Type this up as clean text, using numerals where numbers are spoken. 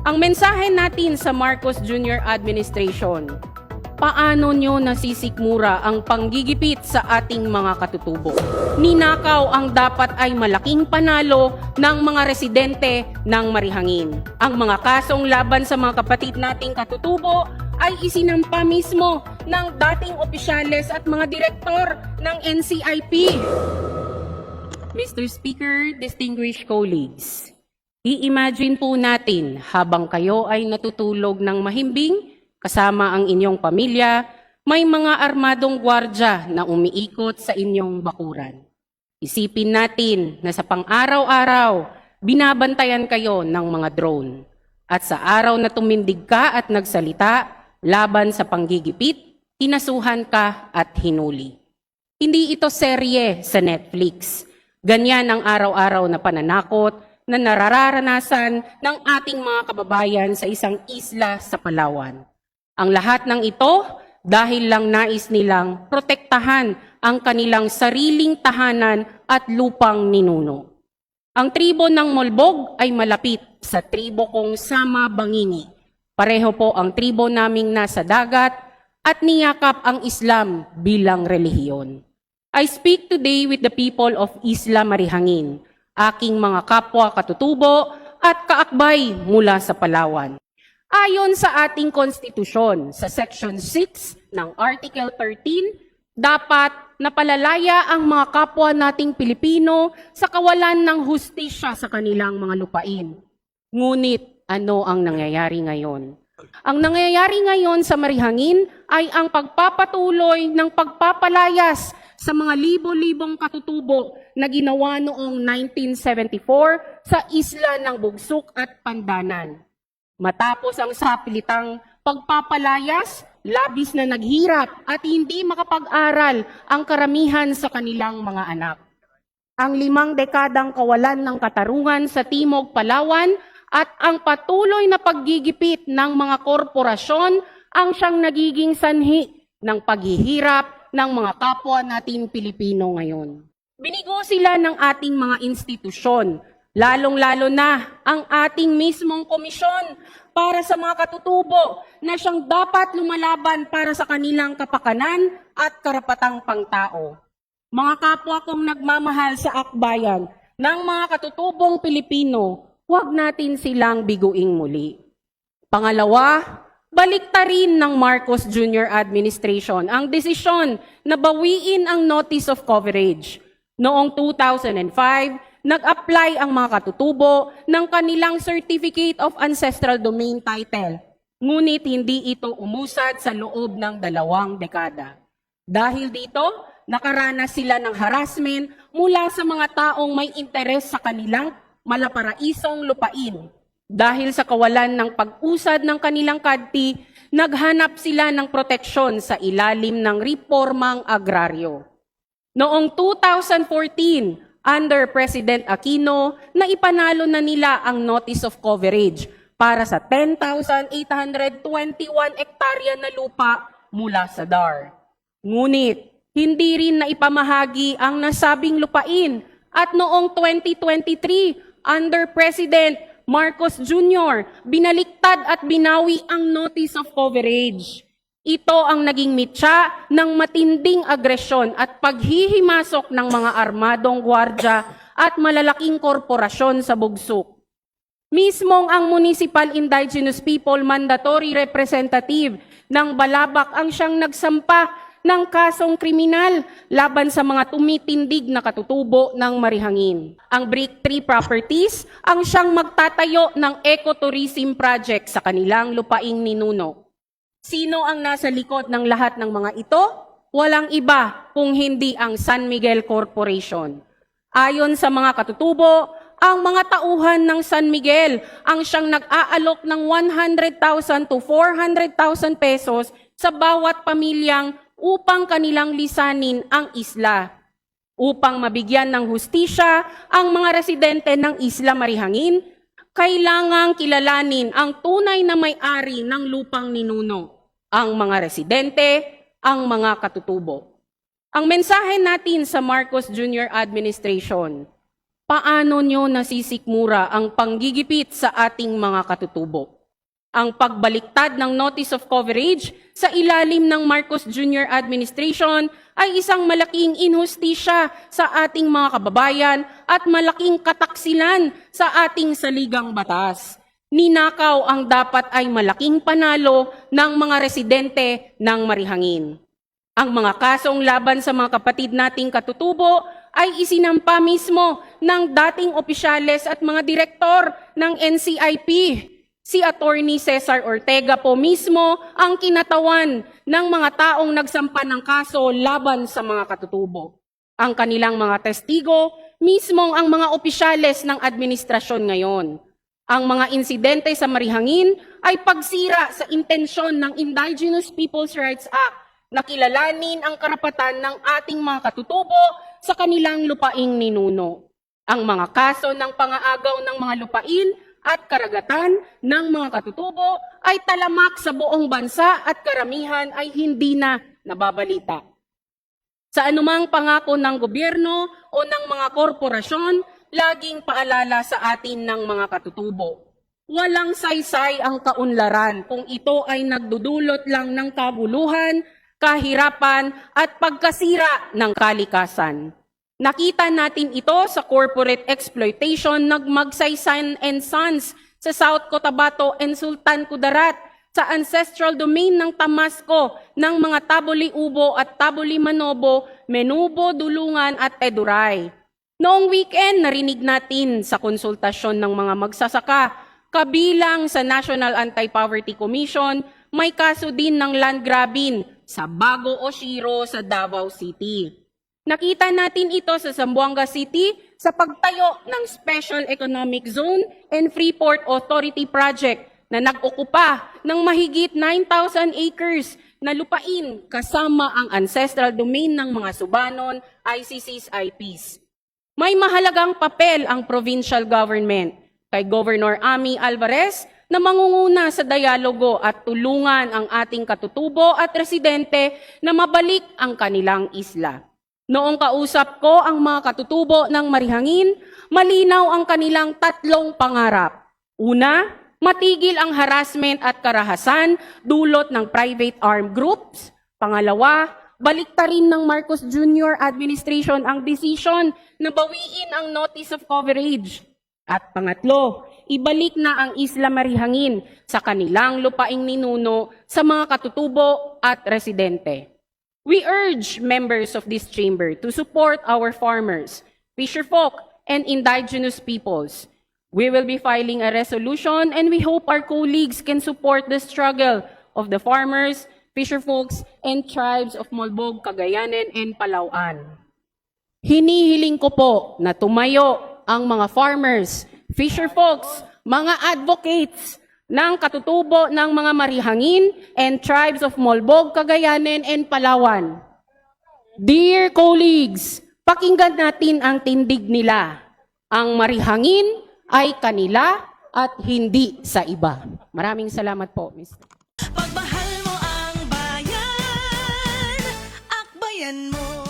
Ang mensahe natin sa Marcos Jr. Administration, paano nyo nasisikmura ang panggigipit sa ating mga katutubo? Ninakaw ang dapat ay malaking panalo ng mga residente ng Marihangin. Ang mga kasong laban sa mga kapatid nating katutubo ay isinampa mismo ng dating opisyales at mga direktor ng NCIP. Mr. Speaker, distinguished colleagues, i-imagine po natin habang kayo ay natutulog ng mahimbing, kasama ang inyong pamilya, may mga armadong gwardya na umiikot sa inyong bakuran. Isipin natin na sa pang-araw-araw, binabantayan kayo ng mga drone. At sa araw na tumindig ka at nagsalita laban sa panggigipit, kinasuhan ka at hinuli. Hindi ito serye sa Netflix. Ganyan ang araw-araw na pananakot na nararanasan ng ating mga kababayan sa isang isla sa Palawan. Ang lahat ng ito dahil lang nais nilang protektahan ang kanilang sariling tahanan at lupang ninuno. Ang tribo ng Molbog ay malapit sa tribo kong Sama Bangini. Pareho po ang tribo naming nasa dagat at niyakap ang Islam bilang relihiyon. I speak today with the people of Isla Marihangin, aking mga kapwa katutubo at kaakbay mula sa Palawan. Ayon sa ating konstitusyon, sa Section 6 ng Article 13, dapat napalalaya ang mga kapwa nating Pilipino sa kawalan ng hustisya sa kanilang mga lupain. Ngunit ano ang nangyayari ngayon? Ang nangyayari ngayon sa Marihangin ay ang pagpapatuloy ng pagpapalayas sa mga libo-libong katutubo na ginawa noong 1974 sa isla ng Bugsuk at Pandanan. Matapos ang sapilitang pagpapalayas, labis na naghirap at hindi makapag-aral ang karamihan sa kanilang mga anak. Ang 5 dekadang kawalan ng katarungan sa Timog Palawan at ang patuloy na paggigipit ng mga korporasyon ang siyang nagiging sanhi ng paghihirap ng mga kapwa natin Pilipino ngayon. Binigo sila ng ating mga institusyon, lalong-lalo na ang ating mismong komisyon para sa mga katutubo na siyang dapat lumalaban para sa kanilang kapakanan at karapatang pangtao. Mga kapwa kong nagmamahal sa akbayan ng mga katutubong Pilipino, huwag natin silang biguing muli. Pangalawa, baliktarin ng Marcos Jr. Administration ang desisyon na bawiin ang Notice of Coverage. Noong 2005, nag-apply ang mga katutubo ng kanilang Certificate of Ancestral Domain Title. Ngunit hindi ito umusad sa loob ng 2 dekada. Dahil dito, nakaranas sila ng harassment mula sa mga taong may interes sa kanilang malaparaisong lupain. Dahil sa kawalan ng pag-usad ng kanilang kadti, naghanap sila ng proteksyon sa ilalim ng reformang agraryo. Noong 2014, under President Aquino, naipanalo na nila ang Notice of Coverage para sa 10,821 hektarya na lupa mula sa DAR. Ngunit, hindi rin naipamahagi ang nasabing lupain at noong 2023, under President Marcos Jr., binaliktad at binawi ang Notice of Coverage. Ito ang naging mitya ng matinding agresyon at paghihimasok ng mga armadong gwardya at malalaking korporasyon sa Bugsuk. Mismong ang Municipal Indigenous People Mandatory Representative ng Balabac ang siyang nagsampa ng kasong kriminal laban sa mga tumitindig na katutubo ng Marihangin. Ang Brick 3 Properties ang siyang magtatayo ng ecotourism project sa kanilang lupaing ninuno. Sino ang nasa likod ng lahat ng mga ito? Walang iba kung hindi ang San Miguel Corporation. Ayon sa mga katutubo, ang mga tauhan ng San Miguel ang siyang nag-aalok ng 100,000 to 400,000 pesos sa bawat pamilyang upang kanilang lisanin ang isla. Upang mabigyan ng hustisya ang mga residente ng Isla Marihangin, kailangang kilalanin ang tunay na may-ari ng lupang ninuno, ang mga residente, ang mga katutubo. Ang mensahe natin sa Marcos Jr. Administration, Paano nyo nasisikmura ang panggigipit sa ating mga katutubo? Ang pagbaliktad ng Notice of Coverage sa ilalim ng Marcos Jr. administration ay isang malaking inhustisya sa ating mga kababayan at malaking kataksilan sa ating saligang batas. Ninakaw ang dapat ay malaking panalo ng mga residente ng Marihangin. Ang mga kasong laban sa mga kapatid nating katutubo ay isinampa mismo ng dating opisyales at mga direktor ng NCIP. Si Attorney Cesar Ortega po mismo ang kinatawan ng mga taong nagsampa ng kaso laban sa mga katutubo. Ang kanilang mga testigo, mismong ang mga opisyales ng administrasyon ngayon. Ang mga insidente sa Marihangin ay pagsira sa intensyon ng Indigenous Peoples' Rights Act na kilalanin ang karapatan ng ating mga katutubo sa kanilang lupaing ninuno. Ang mga kaso ng pangaagaw ng mga lupain at karagatan ng mga katutubo ay talamak sa buong bansa at karamihan ay hindi na nababalita. Sa anumang pangako ng gobyerno o ng mga korporasyon, laging paalala sa atin ng mga katutubo. Walang saysay ang kaunlaran kung ito ay nagdudulot lang ng kaguluhan, kahirapan at pagkasira ng kalikasan. Nakita natin ito sa corporate exploitation ng Magsaysay and Sons sa South Cotabato and Sultan Kudarat, sa ancestral domain ng Tamasco ng mga Taboli Ubo at Taboli Manobo, Menubo, Dulungan at Eduray. Noong weekend, narinig natin sa konsultasyon ng mga magsasaka, kabilang sa National Anti-Poverty Commission, may kaso din ng land grabbing sa Bago Oshiro sa Davao City. Nakita natin ito sa Zamboanga City sa pagtayo ng Special Economic Zone and Freeport Authority Project na nag-okupa ng mahigit 9,000 acres na lupain kasama ang ancestral domain ng mga Subanon, ICCs, IPs. May mahalagang papel ang provincial government kay Governor Ami Alvarez na mangunguna sa dialogo at tulungan ang ating katutubo at residente na mabalik ang kanilang isla. Noong kausap ko ang mga katutubo ng Marihangin, malinaw ang kanilang tatlong pangarap. Una, matigil ang harassment at karahasan dulot ng private armed groups. Pangalawa, baliktarin ng Marcos Jr. administration ang desisyon na bawiin ang Notice of Coverage. At pangatlo, ibalik na ang Isla Marihangin sa kanilang lupaing ninuno sa mga katutubo at residente. We urge members of this chamber to support our farmers, fisherfolk, and indigenous peoples. We will be filing a resolution and we hope our colleagues can support the struggle of the farmers, fisherfolks, and tribes of Molbog, Cagayanen, and Palauan. Hinihiling ko po na tumayo ang mga farmers, fisherfolks, mga advocates ng katutubo ng mga Marihangin and tribes of Molbog, Cagayanen, and Palawan. Dear colleagues, pakinggan natin ang tindig nila. Ang Marihangin ay kanila at hindi sa iba. Maraming salamat po, Ms. Pagmahal mo ang bayan, akbayan mo.